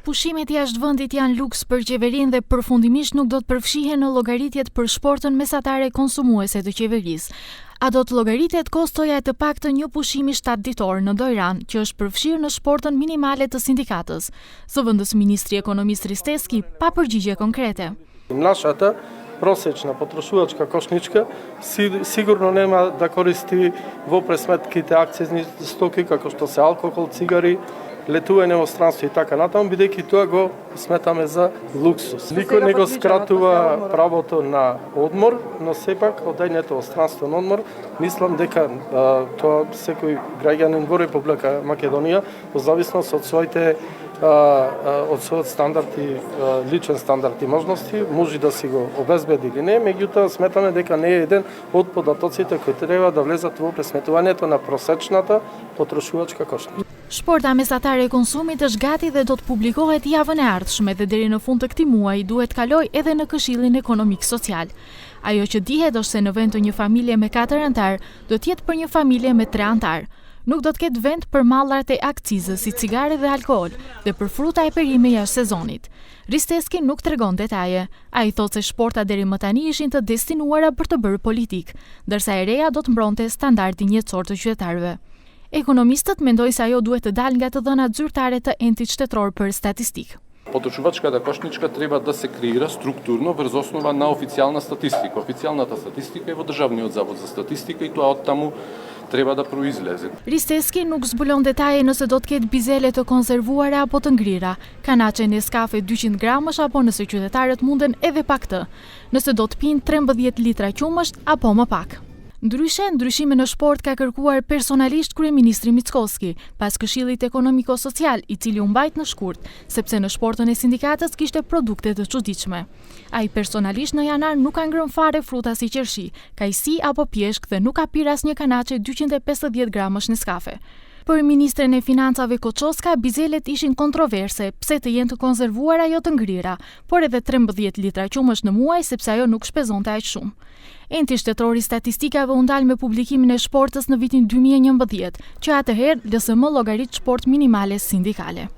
Pushimet jashtë vendit janë luks për qeverinë dhe përfundimisht nuk do të përfshihen në llogaritjet për shportën mesatare konsumuese të qeverisë. A do të llogaritet kostoja e të paktën një pushimi 7 ditor në Dojran, që është përfshirë në shportën minimale të sindikatës? Zëvendës ministri ekonomist Risteski pa përgjigje konkrete. Nashata prosečna potrošačka košnička sigurno nema da koristi vopre smetkite akcizni stoki kako što se alkohol, cigari, letuje u inostranstvo i така натам, бидејќи тоа го сметаме за луксус. Никој не го скратува правото на одмор, но сепак одењето странствен одмор, мислам дека тоа секој граѓанин во Република Македонија, во зависност од своите својот стандард и личен стандард и можности, може да си го обезбеди или не, меѓутоа сметаме дека не е еден од податоците кои треба да влезат во пресметувањето на просечната потрошувачка кошница. Shporta mesatare e konsumit është gati dhe do të publikohet javën e ardhshme dhe deri në fund të këtij muaji duhet kaloj edhe në Këshillin Ekonomik Social. Ajo që dihet është se në vend të një familje me 4 antar, do të jetë për një familje me 3 antar. Nuk do të ketë vend për mallat e akcizës si cigare dhe alkool dhe për fruta e perime jashtë sezonit. Risteski nuk tregon detaje. Ai thotë se shporta deri më tani ishin të destinuara për të bërë politik, ndërsa e reja do të mbronte standardin jetësor të qytetarëve. Ekonomistët mendojnë se ajo duhet të dalë nga të dhënat zyrtare të Entit Shtetror për Statistikë. Потрошувачката кошничка треба да се креира структурно врз основа на официјална статистика. Официјалната статистика е во Државниот завод за статистика и тоа оттаму treba da proizleze. Risteski nuk zbulon detaje nëse do të ketë bizele të konservuara apo të ngrira, kanaçe Nescafe 200 gramësh apo nëse qytetarët munden edhe pa këtë, nëse do të pinë 13 litra qumësht apo më pak. Ndryshime në sport ka kërkuar personalisht kryeministri Mickoski, pas Këshillit Ekonomiko-Social, i cili u mbajt në shkurt, sepse në sportën e sindikatës kishte produkte të çuditshme. Ai personalisht në janar nuk ka ngrënë fare fruta si qershi, kajsi apo pjeshk dhe nuk ka pirë asnjë kanaçe 250 gramësh Nescafe. Për ministren e financave Koçoska, bizelet ishin kontroverse, pse të jenë të konservuara jo të ngrira, por edhe 13 litra qumësh në muaj sepse ajo nuk shpezonte aq shumë. Enti Shtetror i Statistikave u ndal me publikimin e shportës në vitin 2011, që atëherë LSM llogarit shport minimale sindikale.